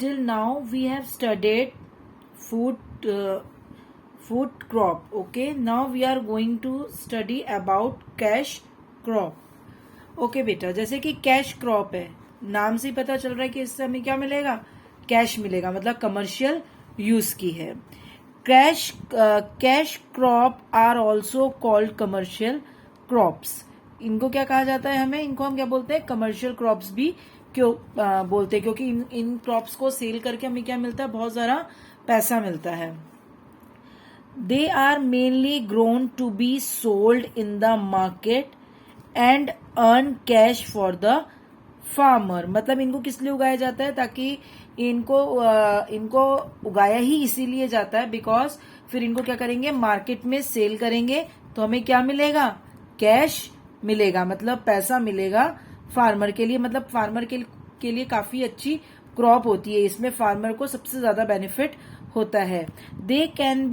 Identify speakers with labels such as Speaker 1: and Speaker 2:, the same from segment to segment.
Speaker 1: till now we have studied food crop. Okay, now we are going to study about cash crop. Okay बेटा, जैसे कि cash crop है, नाम से ही पता चल रहा है कि इससे हमें क्या मिलेगा, कैश मिलेगा, मतलब कमर्शियल यूज की है. Cash crop are also called commercial crops. इनको क्या कहा जाता है, हमें इनको हम क्या बोलते हैं, कमर्शियल क्रॉप्स भी क्यों बोलते हैं, क्योंकि इन क्रॉप्स को सेल करके हमें क्या मिलता है, बहुत सारा पैसा मिलता है. They are mainly grown to be sold in the market and earn cash for the farmer. मतलब इनको किस लिए उगाया जाता है, ताकि इनको उगाया ही इसीलिए जाता है बिकॉज फिर इनको क्या करेंगे, मार्केट में सेल करेंगे तो हमें क्या मिलेगा, कैश मिलेगा, मतलब पैसा मिलेगा फार्मर के लिए. मतलब फार्मर के लिए काफी अच्छी क्रॉप होती है, इसमें फार्मर को सबसे ज्यादा बेनिफिट होता है. दे कैन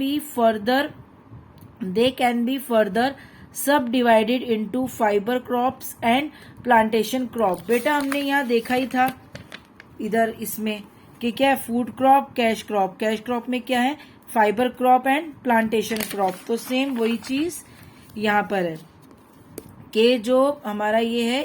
Speaker 1: बी फर्दर सब divided into fibre crops and plantation crop. बेटा हमने यहाँ देखा ही था इधर इसमें कि क्या है, food crop, cash crop. Cash crop में क्या है, fibre crop and plantation crop. तो सेम वही चीज यहाँ पर है कि जो हमारा ये है,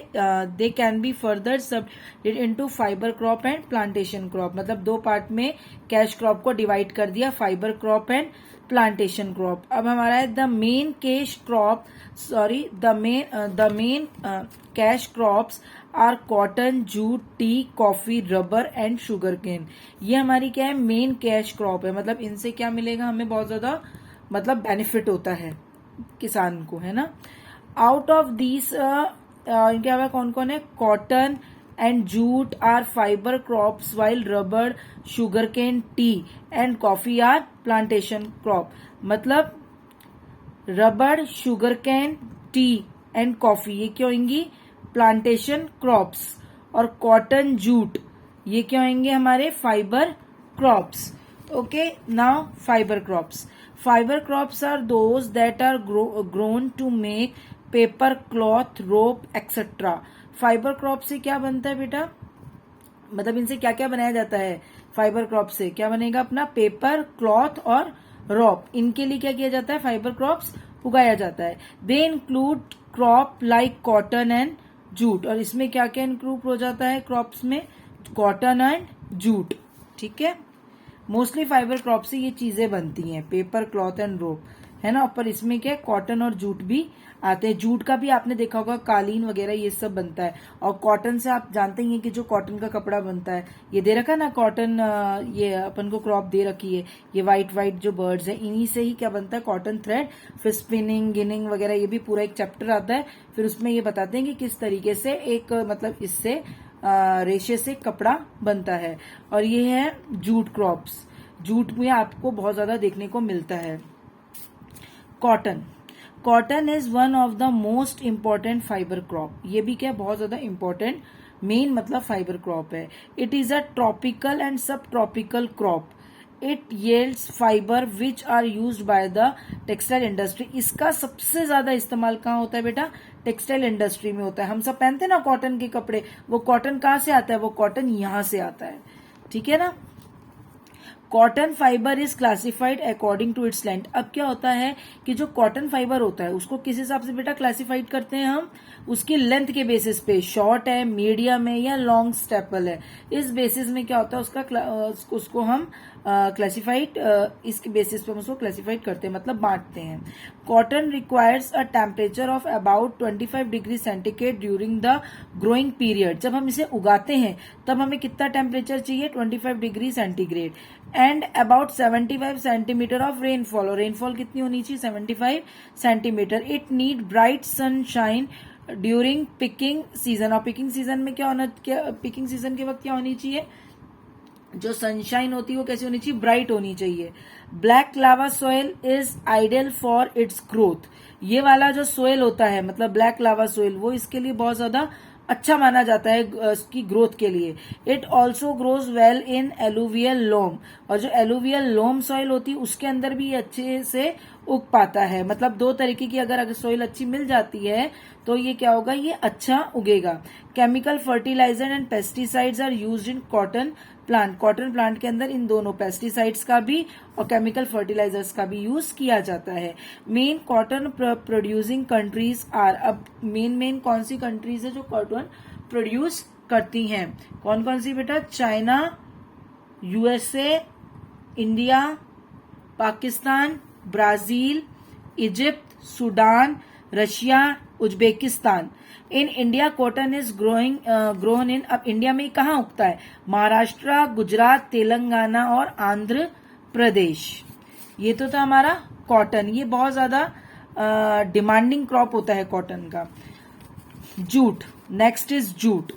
Speaker 1: दे कैन बी फर्दर सब into fibre crop and plantation crop. मतलब दो पार्ट में कैश क्रॉप को डिवाइड कर दिया, fibre crop and plantation crop. अब हमारा है the main cash crops are cotton, jute, tea, coffee, rubber and sugar cane. ये हमारी क्या है, मेन कैश क्रॉप है. मतलब इनसे क्या मिलेगा, हमें बहुत ज्यादा मतलब बेनिफिट होता है किसान को, है ना. आउट ऑफ दीज इनके अलावा कौन कौन है, cotton and jute are fibre crops while rubber, sugar cane, tea and coffee are plantation crop. मतलब rubber, sugar cane, tea and coffee ये क्या होंगी, प्लांटेशन क्रॉप्स. और कॉटन, जूट ये क्या होंगे, हमारे fibre crops. Okay, now fibre crops. Fibre crops are those that are grown to make paper, cloth, rope etcetera. Fibre crop से क्या बनता है बेटा, मतलब इनसे क्या क्या बनाया जाता है, फाइबर क्रॉप से क्या बनेगा, अपना पेपर, क्लॉथ और रोप. इनके लिए क्या किया जाता है, फाइबर क्रॉप्स उगाया जाता है. They include crop like cotton and jute. और इसमें क्या क्या इंक्लूड हो जाता है क्रॉप्स में, कॉटन एंड जूट. ठीक है, मोस्टली फाइबर क्रॉप से ये चीजें बनती हैं, पेपर, क्लॉथ एंड रोप, है ना. पर इसमें क्या, कॉटन और जूट भी आते हैं. जूट का भी आपने देखा होगा, कालीन वगैरह ये सब बनता है. और कॉटन से आप जानते ही हैं कि जो कॉटन का कपड़ा बनता है, ये दे रखा ना कॉटन, ये अपन को क्रॉप दे रखी है, ये व्हाइट जो बर्ड्स हैं, इन्हीं से ही क्या बनता है, कॉटन थ्रेड. फिर स्पिनिंग, गिनिंग वगैरह ये भी पूरा एक चैप्टर आता है. फिर उसमें ये बताते हैं कि किस तरीके से एक मतलब इससे रेशे से कपड़ा बनता है. और ये है जूट क्रॉप्स. जूट में आपको बहुत ज्यादा देखने को मिलता है. Cotton is one of the most important fibre crop. ये भी क्या, बहुत ज्यादा इम्पोर्टेंट मेन मतलब फाइबर क्रॉप है. It is a tropical and sub tropical crop. It yields fibre which are used by the textile industry. इसका सबसे ज्यादा इस्तेमाल कहाँ होता है बेटा, टेक्सटाइल इंडस्ट्री में होता है. हम सब पहनते हैं ना कॉटन के कपड़े, वो कॉटन कहाँ से आता है, वो कॉटन यहां से आता है. ठीक है ना. Cotton fibre is classified according to its length. अब क्या होता है कि जो कॉटन फाइबर होता है उसको किस हिसाब से बेटा क्लासिफाइड करते हैं हम, उसकी लेंथ के बेसिस पे, शॉर्ट है, मीडियम है या लॉन्ग स्टेपल है. इस बेसिस में क्या होता है उसको हम क्लासिफाइड, इसके बेसिस पे हम उसको क्लासिफाइड करते हैं, मतलब बांटते हैं. Cotton requires a temperature of about 25 degree centigrade during the growing period. जब हम इसे उगाते हैं तब हमें कितना टेम्परेचर चाहिए, 25 degree centigrade. And about 75 centimetre of rainfall. और रेनफॉल कितनी होनी चाहिए, 75 centimetre. It need bright sunshine during picking season. और पिकिंग सीजन में पिकिंग सीजन के वक्त क्या होनी चाहिए, जो सनशाइन होती है वो कैसी होनी चाहिए, ब्राइट होनी चाहिए. Black lava soil is ideal for its growth. ये वाला जो सोयल होता है, मतलब ब्लैक लावा सोयल, वो इसके लिए बहुत ज्यादा अच्छा माना जाता है उसकी ग्रोथ के लिए. It also grows well in alluvial loam. और जो एलुवियल लोम सॉइल होती है उसके अंदर भी अच्छे से उग पाता है। मतलब 2 तरीके की अगर सोइल अच्छी मिल जाती है तो ये क्या होगा, ये अच्छा उगेगा। Chemical fertilizer and pesticides are used in cotton plant. Cotton plant के अंदर इन दोनों पेस्टिसाइड्स का भी और केमिकल फर्टिलाइजर्स का भी यूज किया जाता है। Main cotton producing countries are, अब मेन कौन सी कंट्रीज है जो कॉटन प्रोड्यूस करती हैं? कौन कौन सी बेटा? China, USA, India, Pakistan, Brazil, Egypt, Sudan, Russia, Uzbekistan. In India cotton is grown in, अब इंडिया में कहाँ उगता है? महाराष्ट्र, गुजरात, तेलंगाना और आंध्र प्रदेश। ये तो था हमारा कॉटन। ये बहुत ज्यादा डिमांडिंग क्रॉप होता है कॉटन का। Jute, next is jute.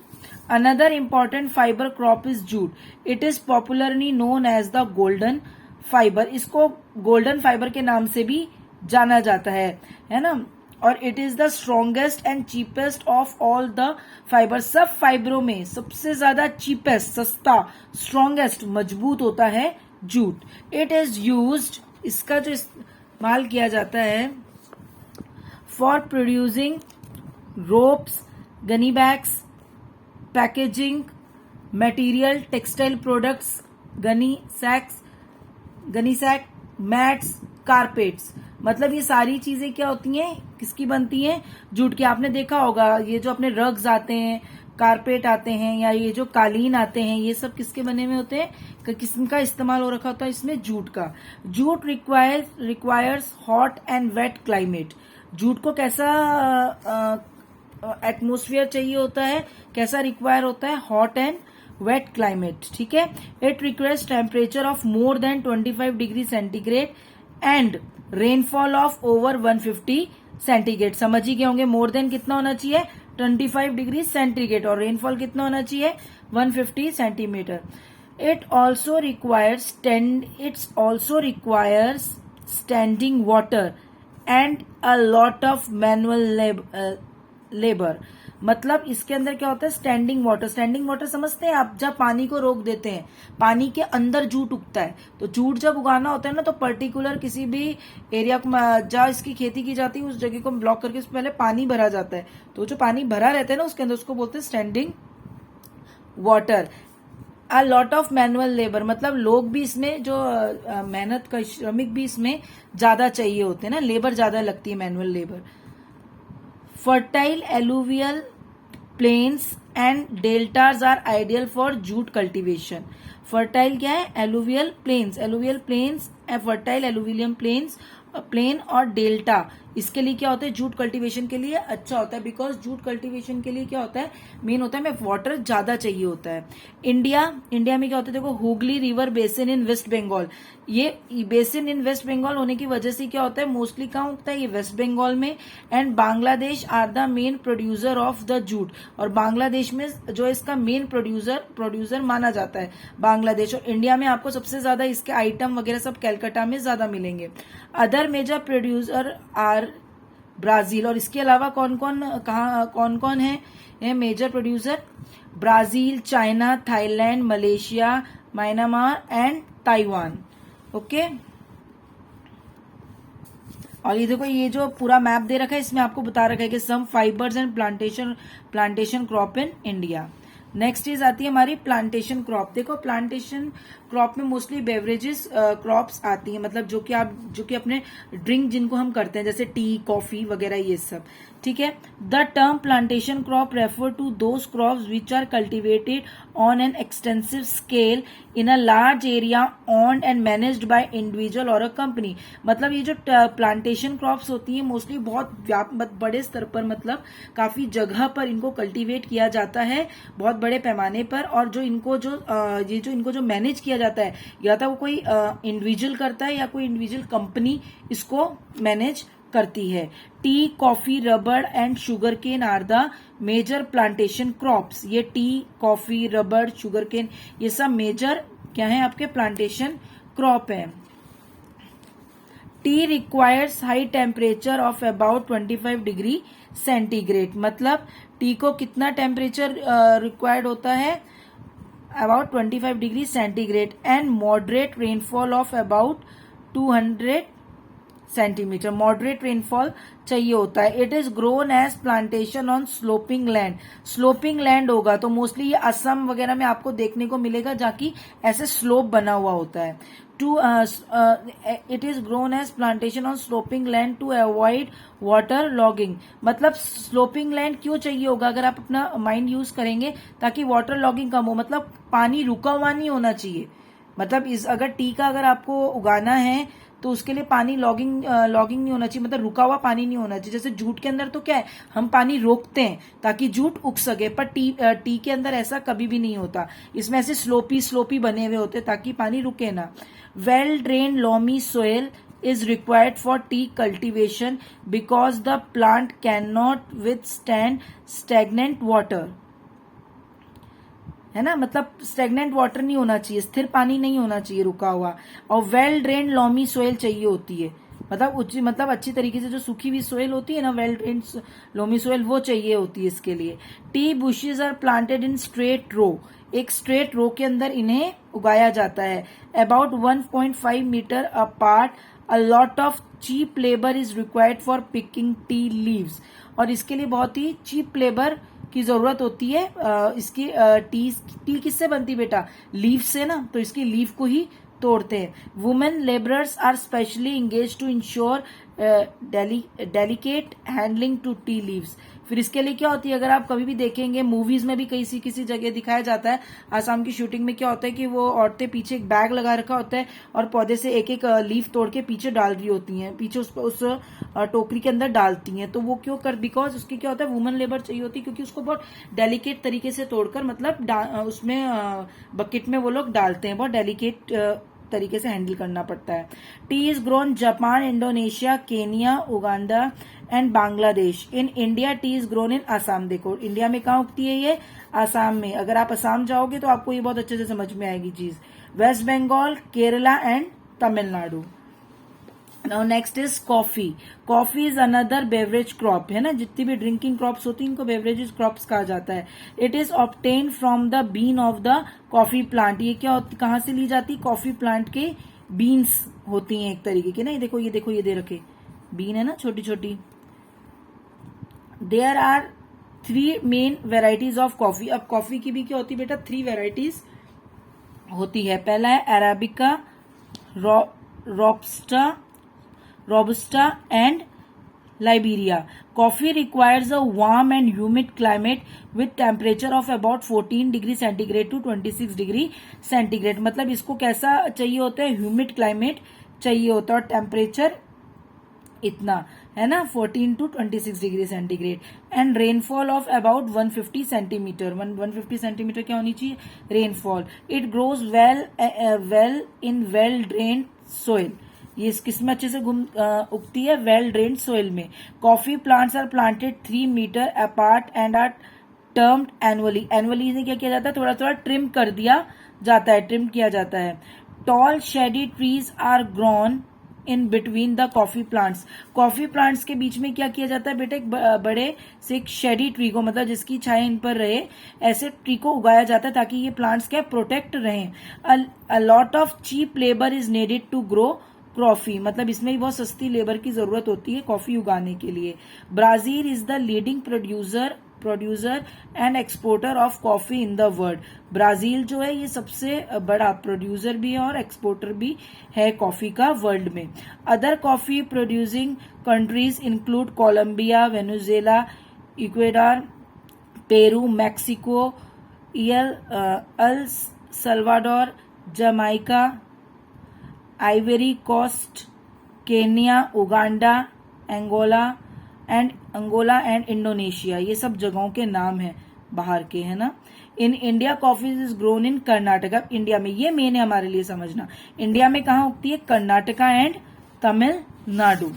Speaker 1: Another important fibre crop is jute. It is popularly known as the golden fibre. इसको गोल्डन फाइबर के नाम से भी जाना जाता है ना। और it is the strongest and cheapest of all the fibre. सब फाइबरों में सबसे ज्यादा चीपेस्ट, सस्ता, स्ट्रॉन्गेस्ट, मजबूत होता है जूट। इट इज यूज्ड, इसका जो इस्तेमाल किया जाता है for producing ropes, gunny bags, packaging material, textile products, gunny sack, mats, carpets. मतलब ये सारी चीजें क्या होती हैं, किसकी बनती हैं? जूट की। आपने देखा होगा ये जो अपने रग्स आते हैं, कारपेट आते हैं, या ये जो कालीन आते हैं, ये सब किसके बने हुए होते हैं? किसका इस्तेमाल हो रखा होता है इसमें? जूट का। Jute requires hot and wet climate. Jute को कैसा एटमोस्फियर चाहिए होता है, कैसा रिक्वायर होता है? Hot and wet climate. ठीक है। It requires temperature of more than 25 degree centigrade and rainfall of over 150 centigrade. समझ ही गए होंगे, मोर देन कितना होना चाहिए? 25 डिग्री सेंटीग्रेड, और रेनफॉल कितना होना चाहिए? 150 centimetre. It also requires standing water and a lot of manual labour. मतलब इसके अंदर क्या होता है? Standing water. स्टैंडिंग वाटर समझते हैं आप? जब पानी को रोक देते हैं, पानी के अंदर जूट उगता है। तो जूट जब उगाना होता है ना, तो पर्टिकुलर किसी भी एरिया को जहाँ इसकी खेती की जाती है उस जगह को ब्लॉक करके उसमें पहले पानी भरा जाता है। तो जो पानी भरा रहता है ना उसके अंदर, उसको बोलते हैं standing water. A lot of manual labour, मतलब लोग भी इसमें जो मेहनत का श्रमिक भी इसमें ज्यादा चाहिए होते हैं ना, लेबर ज्यादा लगती है, manual labour. Fertile alluvial plains and deltas are ideal for jute cultivation. Fertile क्या है? alluvial plains, fertile alluvial plain और डेल्टा, इसके लिए क्या होता है? जूट कल्टीवेशन के लिए अच्छा होता है। बिकॉज जूट कल्टीवेशन के लिए क्या होता है? मेन होता है में वाटर ज्यादा चाहिए होता है। इंडिया में क्या होता है? देखो, हुगली रिवर बेसिन इन वेस्ट बंगाल। ये बेसिन इन वेस्ट बंगाल होने की वजह से क्या होता है? मोस्टली कहाँ उगता है? ये वेस्ट बंगाल में। And Bangladesh are the main producer of the jute. और बांग्लादेश में जो इसका मेन प्रोड्यूसर माना जाता है बांग्लादेश। और इंडिया में आपको सबसे ज्यादा इसके आइटम वगैरह सब कैलकाटा में ज्यादा मिलेंगे। Other major producer are Brazil. और इसके अलावा कौन कौन है major producer? Brazil, China, Thailand, Malaysia, Myanmar and Taiwan. Okay. और ये देखो, ये जो पूरा मैप दे रखा है इसमें आपको बता रखा है कि some fibres and plantation crop in India. Next is आती है हमारी प्लांटेशन क्रॉप। देखो, प्लांटेशन क्रॉप में मोस्टली बेवरेजेस क्रॉप्स आती हैं, मतलब जो कि अपने ड्रिंक जिनको हम करते हैं, जैसे टी, कॉफी वगैरह, ये सब। ठीक है। The term plantation crop refer to those crops which are cultivated on an extensive scale in a large area owned and managed by individual or a company. मतलब ये जो प्लांटेशन क्रॉप्स होती है मोस्टली बहुत बड़े स्तर पर, मतलब काफी जगह पर इनको कल्टीवेट किया जाता है, बहुत बड़े पैमाने पर। और जो इनको जो मैनेज किया जाता है, या तो वो कोई इंडिविजुअल करता है या कोई इंडिविजुअल कंपनी इसको मैनेज करती है। Tea, coffee, rubber and sugar cane are the major plantation crops. ये tea, coffee, rubber, sugar cane, ये सब मेजर क्या है? आपके प्लांटेशन क्रॉप है। Tea requires high temperature of about 25 degree centigrade. मतलब टी को कितना टेम्परेचर रिक्वायर्ड होता है? About 25 degree centigrade and moderate rainfall of about 200 centimetre. Moderate rainfall चाहिए होता है। It is grown as plantation on sloping land. Sloping land होगा तो मोस्टली ये असम वगैरह में आपको देखने को मिलेगा जहाँ की ऐसे स्लोप बना हुआ होता है। It is grown as plantation on sloping land to avoid water logging. मतलब स्लोपिंग लैंड क्यों चाहिए होगा अगर आप अपना माइंड यूज करेंगे, ताकि वाटर लॉगिंग कम हो। मतलब पानी रुका हुआ नहीं होना चाहिए। मतलब अगर टी का अगर आपको उगाना है तो उसके लिए पानी लॉगिंग नहीं होना चाहिए, मतलब रुका हुआ पानी नहीं होना चाहिए। जैसे जूट के अंदर तो क्या है, हम पानी रोकते हैं ताकि जूट उग सके, पर टी के अंदर ऐसा कभी भी नहीं होता। इसमें ऐसे स्लोपी बने हुए होते ताकि पानी रुके ना। Well drain loamy soil is required for tea cultivation because the plant cannot withstand stagnant water, है ना। मतलब स्टेगनेंट वाटर नहीं होना चाहिए, स्थिर पानी नहीं होना चाहिए रुका हुआ। और वेल ड्रेन लॉमी सोयल चाहिए होती है, मतलब अच्छी तरीके से जो सूखी हुई सोयल होती है ना, वेल ड्रेन लॉमी सोयल वो चाहिए होती है इसके लिए। Tea bushes are planted in straight row. एक स्ट्रेट रो के अंदर इन्हें उगाया जाता है। About 1.5 metre apart. A lot of cheap labour is required for picking tea leaves. और इसके लिए बहुत ही चीप लेबर की जरूरत होती है। इसकी टी किससे बनती बेटा, लीफ से ना, तो इसकी लीफ को ही तोड़ते हैं। Women labourers are specially engage to ensure delicate handling to tea leaves. फिर इसके लिए क्या होती है, अगर आप कभी भी देखेंगे मूवीज में भी किसी जगह दिखाया जाता है, आसाम की शूटिंग में क्या होता है कि वो औरतें पीछे एक बैग लगा रखा होता है और पौधे से एक एक लीफ तोड़ के पीछे डाल रही होती हैं, पीछे उस टोकरी के अंदर डालती हैं। तो वो क्यों बिकॉज उसके क्या होता है, वुमेन लेबर चाहिए होती है, क्योंकि उसको बहुत डेलिकेट तरीके से तोड़कर मतलब उसमें बकेट में वो लोग डालते हैं, बहुत डेलिकेट तरीके से हैंडल करना पड़ता है। T is grown Japan, Indonesia, Kenya, Uganda and Bangladesh. In India T is grown in Assam. देखो इंडिया में कहाँ उगती है ये, आसाम में। अगर आप आसाम जाओगे तो आपको ये बहुत अच्छे से समझ में आएगी चीज। West Bengal, Kerala and Tamil Nadu. Now next is coffee. Coffee is another beverage crop, है ना। जितनी भी ड्रिंकिंग क्रॉप्स होती है इनको बेवरेजेस क्रॉप्स कहा जाता है। It is obtain from the bean of the coffee plant. ये कहाँ से ली जाती है, कॉफी प्लांट के बीन्स होती हैं एक तरीके की ना। ये देखो ये दे रखे बीन है ना, छोटी छोटी। There are 3 main varieties of coffee. अब कॉफी की भी क्या होती है बेटा, 3 वेराइटीज होती है। पहला है arabica, robusta and Liberia. Coffee requires a warm and humid climate with temperature of about 14 degree centigrade to 26 degree centigrade. मतलब इसको कैसा चाहिए होता है, ह्यूमिड क्लाइमेट चाहिए होता है, और टेम्परेचर इतना है ना 14 to 26 degree centigrade. And rainfall of about 150 centimetre. 150 centimetre क्या होनी चाहिए, rainfall. It grows well in well drained soil. ये किसमें अच्छे से उगती है, वेल ड्रेन्ड सोइल में। Coffee plants are planted 3 metre apart and are termed annually. Annually ने क्या किया जाता है, थोड़ा थोड़ा ट्रिम किया जाता है। Tall shady trees are grown in between the coffee plants. Coffee plants के बीच में क्या किया जाता है बेटा, एक बड़े से एक शेडी ट्री को, मतलब जिसकी छाया इन पर रहे, ऐसे ट्री को उगाया जाता है ताकि ये प्लांट्स क्या प्रोटेक्ट रहें। A lot of cheap labour is needed to grow coffee. मतलब इसमें भी बहुत सस्ती लेबर की जरूरत होती है कॉफी उगाने के लिए। Brazil is the leading producer and exporter of coffee in the world. Brazil जो है ये सबसे बड़ा प्रोड्यूसर भी है और एक्सपोर्टर भी है कॉफी का वर्ल्ड में। Other coffee producing countries include Colombia, Venezuela, Ecuador, Peru, Mexico, El Salvador, Jamaica, Ivory Coast, Kenya, Uganda, Angola and Indonesia. ये सब जगहों के नाम हैं बाहर के, है ना। In India coffee is grown in Karnataka. India में, ये मेन है हमारे लिए समझना, इंडिया में कहाँ उगती है, Karnataka and Tamil Nadu.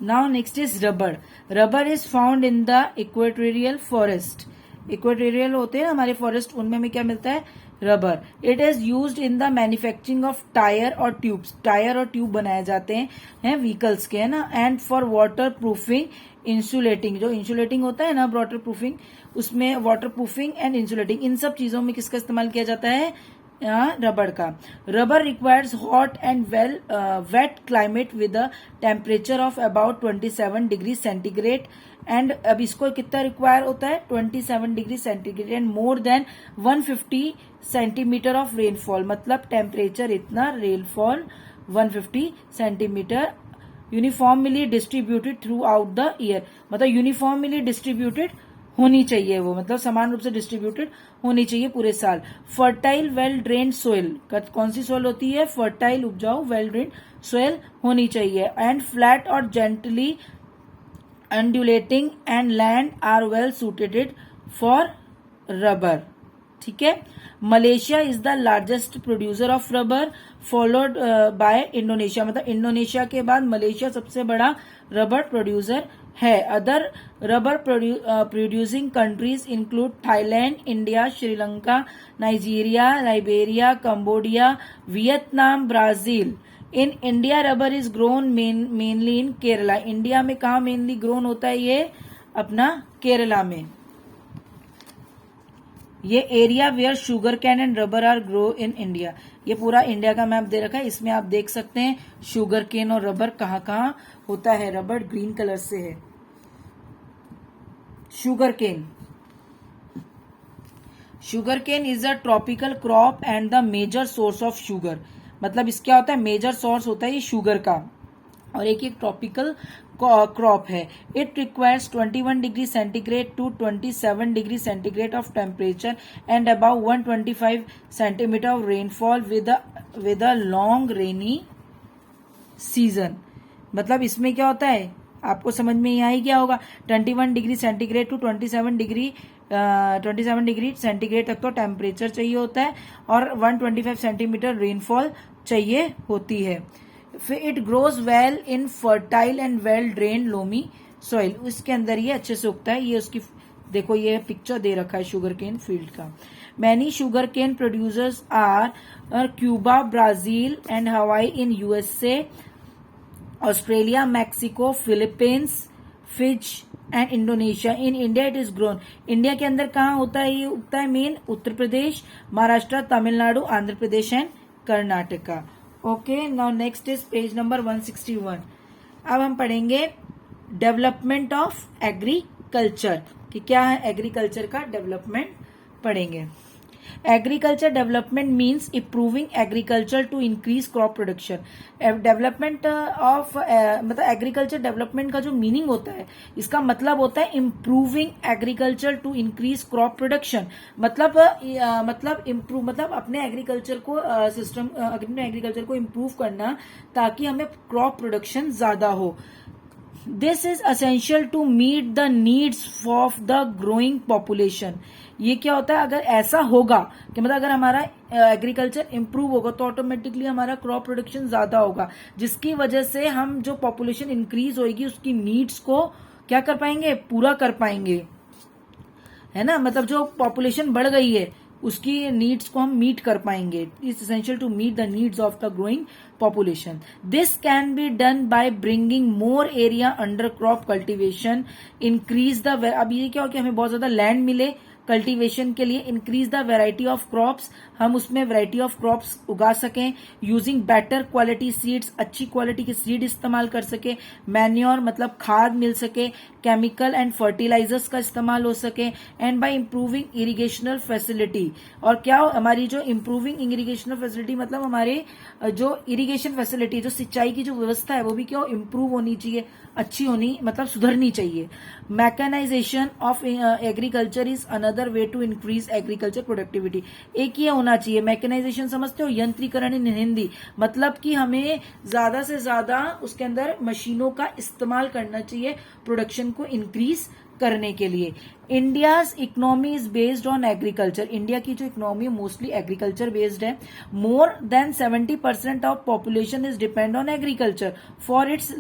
Speaker 1: Now next is rubber. Rubber is found in the equatorial forest. Equatorial होते हैं ना हमारे फॉरेस्ट, उनमें हमें क्या मिलता है, rubber. It is used in the manufacturing of tyre और ट्यूब्स। टायर और ट्यूब बनाए जाते हैं व्हीकल्स के, है ना। And for water proofing, insulating. जो इंसुलेटिंग होता है ना, वाटर प्रूफिंग, उसमें वाटर प्रूफिंग एंड इंसुलेटिंग, इन सब चीजों में किसका इस्तेमाल किया जाता है, रबड़ का। Rubber requires hot and wet climate with a temperature of about 27 degree centigrade and अब इसको कितना रिक्वायर होता है 27 degree centigrade and more than 150 centimetre of rainfall, मतलब टेम्परेचर इतना, rainfall 150 centimetre, uniformly distributed throughout the year, मतलब uniformly distributed होनी चाहिए वो, मतलब समान रूप से डिस्ट्रीब्यूटेड होनी चाहिए पूरे साल। फर्टाइल वेल ड्रेन्ड सोइल, कौन सी सोइल होती है, फर्टाइल उपजाऊ वेल ड्रेन्ड सोइल होनी चाहिए। एंड फ्लैट और gently undulating and land are well suited for rubber. ठीक है। Malaysia is the largest producer of rubber followed by Indonesia, मतलब इंडोनेशिया के बाद मलेशिया सबसे बड़ा रबर प्रोड्यूसर है। Other rubber producing countries include Thailand, India, Sri Lanka, Nigeria, Liberia, Cambodia, Vietnam, Brazil. In India rubber is grown mainly in Kerala, India में कहा mainly grown होता है, ये अपना केरला में। ये area where sugar cane and rubber are grow in India, ये पूरा इंडिया का मैप दे रखा है, इसमें आप देख सकते हैं शुगर केन और रबर कहाँ कहाँ होता है। रबर ग्रीन कलर से है। Sugar cane, sugar cane is a tropical crop and the major source of sugar, मतलब इसका क्या होता है, मेजर सोर्स होता है ये शुगर का, और एक ट्रॉपिकल क्रॉप है। It requires 21 degree centigrade to 27 degree centigrade of temperature and about 125 centimetre of rainfall with a long rainy season. मतलब इसमें क्या होता है, आपको समझ में यहाँ ही क्या होगा, 21 degree centigrade to 27 degree centigrade तक तो टेम्परेचर चाहिए होता है और 125 सेंटीमीटर रेनफॉल चाहिए होती है। फिर it grows well in fertile and well drain loamy soil, उसके अंदर ये अच्छे से उगता है। ये उसकी देखो ये पिक्चर दे रखा है शुगर केन फील्ड का। Many sugar cane producers are Cuba, Brazil and Hawaii in USA, Australia, Mexico, Philippines, Fiji and Indonesia. In India it is grown, India के अंदर कहाँ होता है, ये उगता है मेन Uttar Pradesh, Maharashtra, Tamil Nadu, Andhra Pradesh and Karnataka. Okay, now next is page number 161। अब हम पढ़ेंगे डेवलपमेंट ऑफ एग्रीकल्चर, कि क्या है एग्रीकल्चर का डेवलपमेंट पढ़ेंगे। Agriculture development means improving agriculture to increase crop production. Development of मतलब एग्रीकल्चर डेवलपमेंट का जो मीनिंग होता है, इसका मतलब होता है improving agriculture to increase crop production, मतलब इम्प्रूव, मतलब अपने एग्रीकल्चर को सिस्टम, अपने एग्रीकल्चर को इम्प्रूव करना ताकि हमें क्रॉप प्रोडक्शन ज्यादा हो। This is essential to meet the needs of the growing population. ये क्या होता है, अगर ऐसा होगा कि मतलब अगर हमारा एग्रीकल्चर इंप्रूव होगा तो ऑटोमेटिकली हमारा क्रॉप प्रोडक्शन ज्यादा होगा, जिसकी वजह से हम जो पॉपुलेशन इंक्रीज होगी उसकी नीड्स को क्या कर पाएंगे, पूरा कर पाएंगे, है ना। मतलब जो पॉपुलेशन बढ़ गई है उसकी नीड्स को हम मीट कर पाएंगे। It's essential to meet the needs of the growing population. This can be done by bringing more area under crop cultivation, increase the, अब ये क्या हो कि हमें बहुत ज्यादा लैंड मिले कल्टीवेशन के लिए, increase the variety of crops, हम उसमें वेराइटी ऑफ क्रॉप्स उगा सकें, यूजिंग बेटर क्वालिटी सीड्स, अच्छी क्वालिटी के सीड इस्तेमाल कर सके, मैन्योर मतलब खाद मिल सके, केमिकल एंड फर्टिलाइजर्स का इस्तेमाल हो सके, and bye improving irrigational facility. और क्या हमारी जो इम्प्रूविंग इरिगेशनल फैसिलिटी, मतलब हमारे जो इरिगेशन फैसिलिटी, जो सिंचाई की जो व्यवस्था है वो भी क्या इम्प्रूव होनी चाहिए, अच्छी होनी, मतलब सुधरनी चाहिए। Mechanisation of agriculture is another way to increase agriculture productivity. एक ये होना चाहिए, मैकेनाइजेशन समझते हो, यंत्रीकरण इन हिंदी, मतलब कि हमें ज्यादा से ज्यादा उसके अंदर मशीनों का इस्तेमाल करना चाहिए प्रोडक्शन को इंक्रीज करने के लिए। India's economy is based on agriculture, India की जो इकोनॉमी मोस्टली एग्रीकल्चर बेस्ड है। More than 70% of population is depend on agriculture for its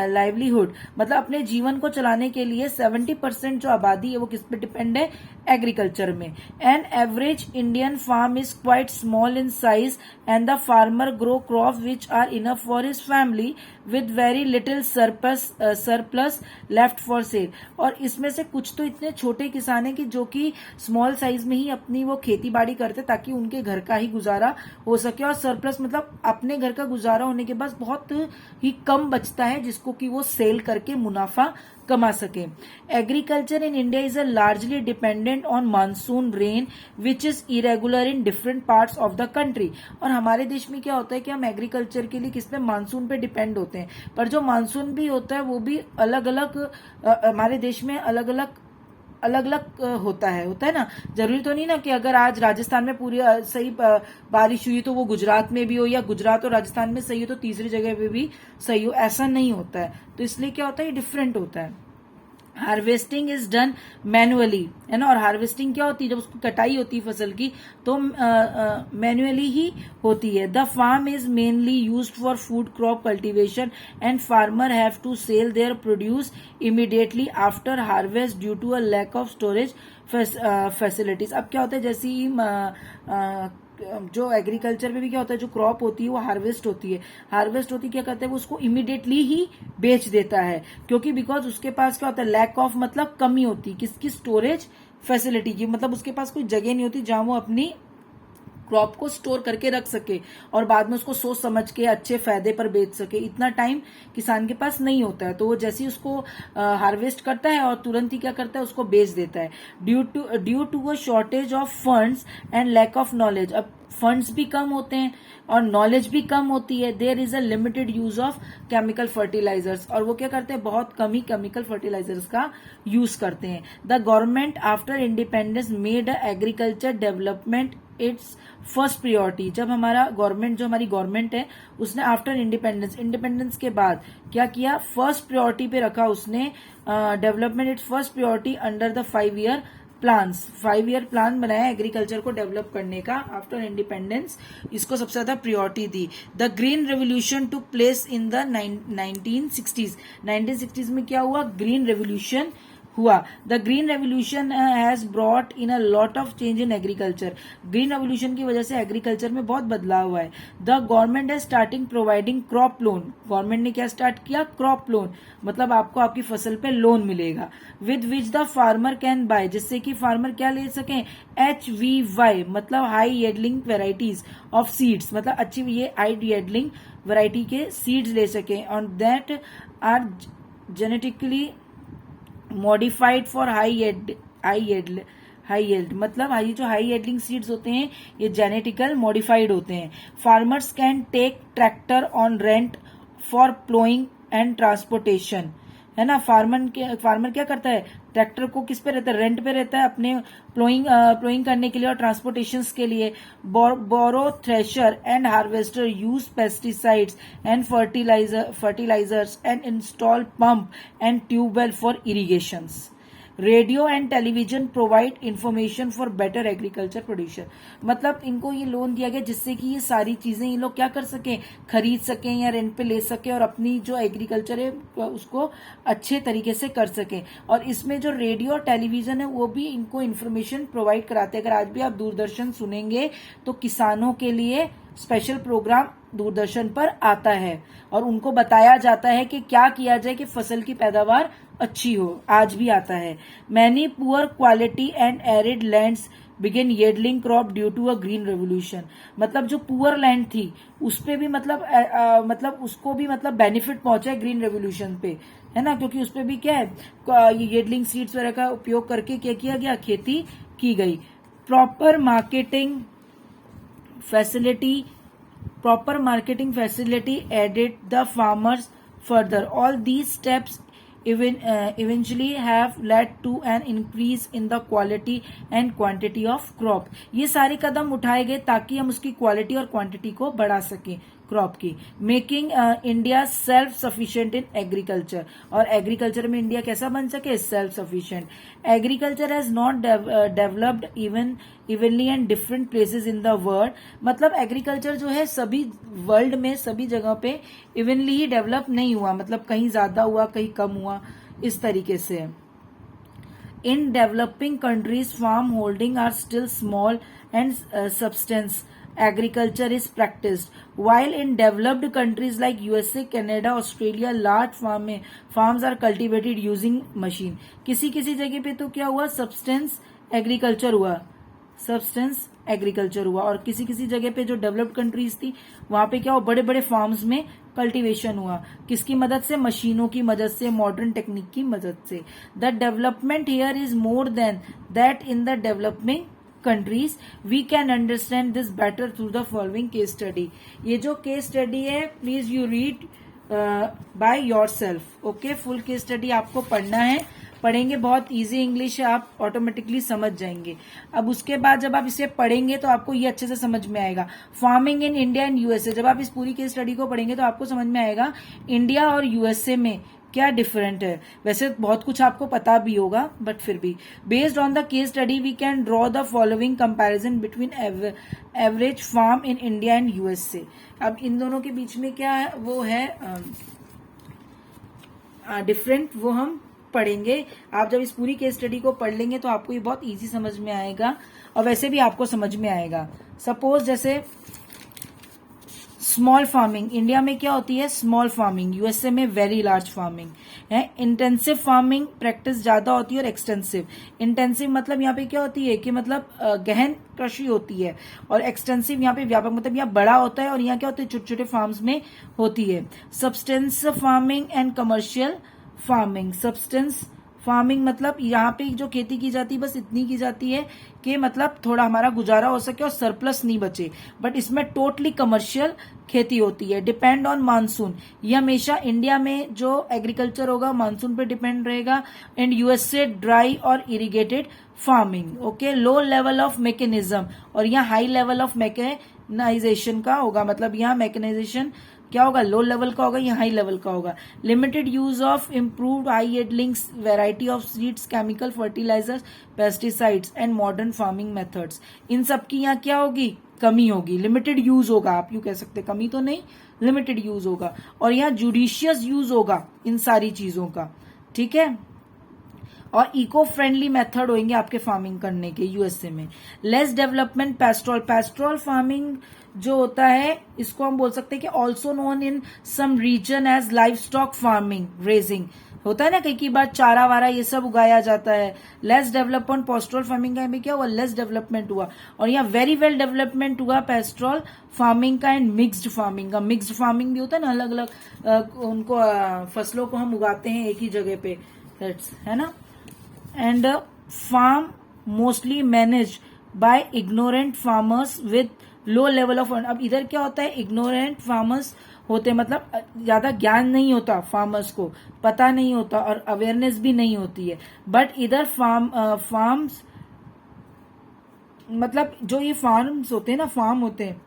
Speaker 1: livelihood, मतलब अपने जीवन को चलाने के लिए 70% जो आबादी है वो किस पे डिपेंड है, एग्रीकल्चर में। An average Indian farm is quite small in size and the farmer grow crop which are enough for his family with very little surplus left for sale. और इसमें से कुछ तो इतने छोटे छोटे किसान हैं कि जो कि स्मॉल साइज में ही अपनी वो खेती बाड़ी करते ताकि उनके घर का ही गुजारा हो सके, और सरप्लस मतलब अपने घर का गुजारा होने के बाद बहुत ही कम बचता है जिसको कि वो सेल करके मुनाफा कमा सके। Agriculture in India is largely dependent on monsoon rain which is irregular in different parts of the country. और हमारे देश में क्या होता है कि हम एग्रीकल्चर के लिए किस पे, मानसून पे डिपेंड होते हैं, पर जो मानसून भी होता है वो भी अलग अलग हमारे देश में अलग अलग होता है ना। जरूरी तो नहीं ना कि अगर आज राजस्थान में पूरी सही बारिश हुई तो वो गुजरात में भी हो, या गुजरात और राजस्थान में सही हो तो तीसरी जगह पे भी सही हो, ऐसा नहीं होता है। तो इसलिए क्या होता है, ये डिफरेंट होता है। हार्वेस्टिंग इज डन मैनुअली, है ना। और हार्वेस्टिंग क्या होती है, जब उसको कटाई होती है फसल की तो मैनुअली ही होती है। The farm is mainly used for food crop cultivation and farmer have to sell their produce immediately after harvest due to a lack of storage facilities. अब क्या होता है, जैसे ही जो एग्रीकल्चर में भी क्या होता है, जो क्रॉप होती है वो हार्वेस्ट होती है, क्या करते हैं वो उसको इमीडिएटली ही बेच देता है, क्योंकि बिकॉज उसके पास क्या होता है, लैक ऑफ मतलब कमी होती है किसकी, स्टोरेज फैसिलिटी की, मतलब उसके पास कोई जगह नहीं होती जहां वो अपनी क्रॉप को स्टोर करके रख सके और बाद में उसको सोच समझ के अच्छे फायदे पर बेच सके। इतना टाइम किसान के पास नहीं होता है, तो वो जैसे ही उसको हार्वेस्ट करता है और तुरंत ही क्या करता है, उसको बेच देता है। Due to a shortage of funds and lack of knowledge. अब फंड्स भी कम होते हैं और नॉलेज भी कम होती है। There is a limited use of chemical fertilisers, और वो क्या करते हैं, बहुत कम ही केमिकल फर्टिलाइजर्स का यूज करते हैं। The government after independence made agriculture development its first priority. जब हमारा गवर्नमेंट, जो हमारी गवर्नमेंट है, उसने आफ्टर इंडिपेंडेंस के बाद क्या किया, फर्स्ट प्रियोरिटी पे रखा उसने development its first priority under the 5 year plans. 5 year plan बनाया एग्रीकल्चर को डेवलप करने का आफ्टर इंडिपेंडेंस, इसको सबसे ज्यादा प्रियोरिटी दी। The green revolution to place in the 1960s में क्या हुआ, ग्रीन रेवोल्यूशन हुआ। The green revolution has brought in a lot of change in agriculture. Green revolution की वजह से एग्रीकल्चर में बहुत बदलाव हुआ है। द गवर्नमेंट है starting providing crop loan. Government ने क्या स्टार्ट किया, क्रॉप लोन, मतलब आपको आपकी फसल पे लोन मिलेगा। With which the farmer can buy, जिससे कि फार्मर क्या ले सके, HVY मतलब high yielding varieties of seeds, मतलब अच्छी ये हाई येडलिंग वेराइटी के सीड्स ले सके, और that are genetically modified for high yield, मतलब जो हाई येल्डिंग सीड्स होते हैं ये जेनेटिकल मॉडिफाइड होते हैं। Farmers can take tractor on rent for ploughing and transportation, है ना। फार्मर क्या करता है, ट्रैक्टर को किस पे रहता है, रेंट पे रहता है, अपने प्लोइंग करने के लिए और ट्रांसपोर्टेशन के लिए। Borrow thresher and harvester use pesticides and fertilizers and install pump and tubewell for irrigations. Radio and television provide information for better agriculture producer, मतलब इनको ये लोन दिया गया जिससे कि ये सारी चीजें ये लोग क्या कर सकें, खरीद सकें या रेंट पे ले सकें और अपनी जो एग्रीकल्चर है उसको अच्छे तरीके से कर सकें। और इसमें जो रेडियो और टेलीविजन है वो भी इनको इन्फॉर्मेशन प्रोवाइड कराते हैं। अगर आज भी आप दूरदर्शन सुनेंगे तो किसानों के लिए स्पेशल प्रोग्राम दूरदर्शन पर आता है और उनको बताया जाता है कि क्या किया जाए कि फसल की पैदावार अच्छी हो, आज भी आता है। Many poor quality and arid lands begin yielding crop due to a green revolution, मतलब जो पुअर लैंड थी उस पे भी मतलब उसको भी मतलब बेनिफिट पहुंचा है ग्रीन रेवोल्यूशन पे, है ना, क्योंकि उस पे भी क्या है, येडलिंग सीड्स वगैरह का उपयोग करके क्या किया गया, खेती की गई। Proper marketing facility aided the farmers further. All these steps eventually have led to an increase in the quality and quantity of crop. ये सारे कदम उठाए गए ताकि हम उसकी क्वालिटी और क्वांटिटी को बढ़ा सकें क्रॉप की। Making India self sufficient in agriculture, और एग्रीकल्चर में इंडिया कैसा बन सके, self sufficient. Agriculture has not developed evenly and different places in the world, मतलब एग्रीकल्चर जो है सभी वर्ल्ड में सभी जगह पे इवनली ही डेवलप नहीं हुआ, मतलब कहीं ज्यादा हुआ कहीं कम हुआ, इस तरीके से। In developing countries, farm holding are still small and substance. agriculture is practiced. While in developed countries like USA, Canada, Australia, large farms are cultivated using machine. किसी किसी जगह पे तो क्या हुआ, substance agriculture हुआ, और किसी किसी जगह पे जो डेवलप्ड कंट्रीज थी वहां पे क्या हुआ, बड़े बड़े फार्म्स में कल्टीवेशन हुआ. किसकी मदद से, मशीनों की मदद से, मॉडर्न टेक्निक की मदद से. The development here is more than that in the developing countries. We can understand this better through the following case study. ये जो केस स्टडी है, please you read by yourself. Okay, full case study आपको पढ़ना है. पढ़ेंगे, बहुत easy English है, आप ऑटोमेटिकली समझ जाएंगे. अब उसके बाद जब आप इसे पढ़ेंगे तो आपको ये अच्छे से समझ में आएगा. Farming in India and USA. जब आप इस पूरी केस स्टडी को पढ़ेंगे तो आपको समझ में आएगा इंडिया और यूएसए में क्या डिफरेंट है. वैसे बहुत कुछ आपको पता भी होगा, बट फिर भी based on the case study we can draw the following comparison between average farm in India and USA. अब इन दोनों के बीच में क्या है, वो है डिफरेंट, वो हम पढ़ेंगे. आप जब इस पूरी केस स्टडी को पढ़ लेंगे तो आपको ये बहुत इजी समझ में आएगा, और वैसे भी आपको समझ में आएगा. सपोज जैसे स्मॉल फार्मिंग, इंडिया में क्या होती है, स्मॉल फार्मिंग. यूएसए में वेरी लार्ज फार्मिंग है. इंटेंसिव फार्मिंग प्रैक्टिस ज्यादा होती है, और एक्सटेंसिव. इंटेंसिव मतलब यहाँ पे क्या होती है कि मतलब गहन कृषि होती है, और एक्सटेंसिव यहाँ पे व्यापक, मतलब यहाँ बड़ा होता है, और यहाँ क्या होता है, छोटे छोटे फार्म्स में होती है. Substance farming and commercial farming. Substance farming मतलब यहाँ पे जो खेती की जाती है बस इतनी की जाती है कि मतलब थोड़ा हमारा गुजारा हो सके और सरप्लस नहीं बचे, बट इसमें टोटली कमर्शियल खेती होती है. Depend on monsoon. ये हमेशा इंडिया में जो एग्रीकल्चर होगा मानसून पे डिपेंड रहेगा. एंड यूएसए ड्राई और irrigated farming. Okay, low level of mechanism, और यहाँ हाई लेवल ऑफ मैकेनाइजेशन का होगा. मतलब यहाँ मैकेनाइजेशन क्या होगा, लो लेवल का होगा, या हाई लेवल का होगा. Limited use of improved high yieldings, variety of seeds, chemical fertilizers, pesticides and modern farming methods. इन सब की यहाँ क्या होगी, कमी होगी. लिमिटेड यूज होगा, आप यूं कह सकते, कमी तो नहीं, लिमिटेड यूज होगा. और यहाँ जुडिशियस यूज होगा इन सारी चीजों का. ठीक है, और इको फ्रेंडली मेथड होंगे आपके फार्मिंग करने के यूएसए में. Less development pastoral. Pastoral farming जो होता है इसको हम बोल सकते हैं कि also known in some region as livestock farming, raising. होता है ना कई बार चारा वारा ये सब उगाया जाता है. लेस डेवलपमेंट पेस्टोरल फार्मिंग का भी क्या हुआ, लेस डेवलपमेंट हुआ. और यहाँ वेरी वेल डेवलपमेंट हुआ पेस्टोरल फार्मिंग का एंड मिक्स्ड फार्मिंग का. मिक्स्ड फार्मिंग भी होता है ना, अलग अलग उनको फसलों को हम उगाते हैं एक ही जगह पे, है ना. And farm mostly manage by ignorant farmers with low level of. अब इधर क्या होता है, इग्नोरेंट फार्मर्स होते हैं, मतलब ज्यादा ज्ञान नहीं होता, फार्मर्स को पता नहीं होता और अवेयरनेस भी नहीं होती है. बट इधर फार्म्स मतलब जो ये फार्म्स होते हैं ना, फार्म होते हैं,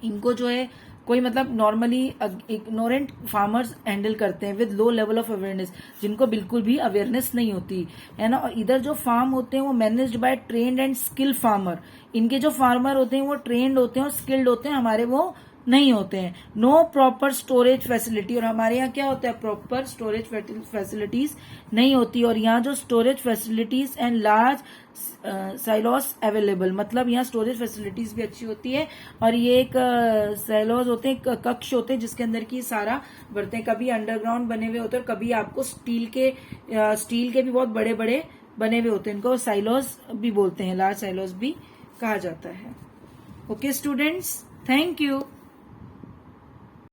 Speaker 1: इनको जो है कोई मतलब नॉर्मली इग्नोरेंट फार्मर्स हैंडल करते हैं with low level of awareness, जिनको बिल्कुल भी अवेयरनेस नहीं होती है ना. और इधर जो फार्म होते हैं वो managed by trained and skill farmer. इनके जो फार्मर होते हैं वो ट्रेन्ड होते हैं और स्किल्ड होते हैं, हमारे वो नहीं होते हैं. No proper storage facility. और हमारे यहाँ क्या होता है, प्रॉपर स्टोरेज फैसिलिटीज नहीं होती. और यहाँ जो storage facilities and large silos available, मतलब यहाँ स्टोरेज फैसिलिटीज भी अच्छी होती है. और ये एक साइलोस होते हैं, कक्ष होते हैं जिसके अंदर की सारा भरते हैं. कभी अंडरग्राउंड बने हुए होते हैं और कभी आपको स्टील के भी बहुत बड़े बड़े बने हुए होते हैं. इनको साइलोस भी बोलते हैं, लार्ज साइलोस भी कहा जाता है. Okay students, thank you.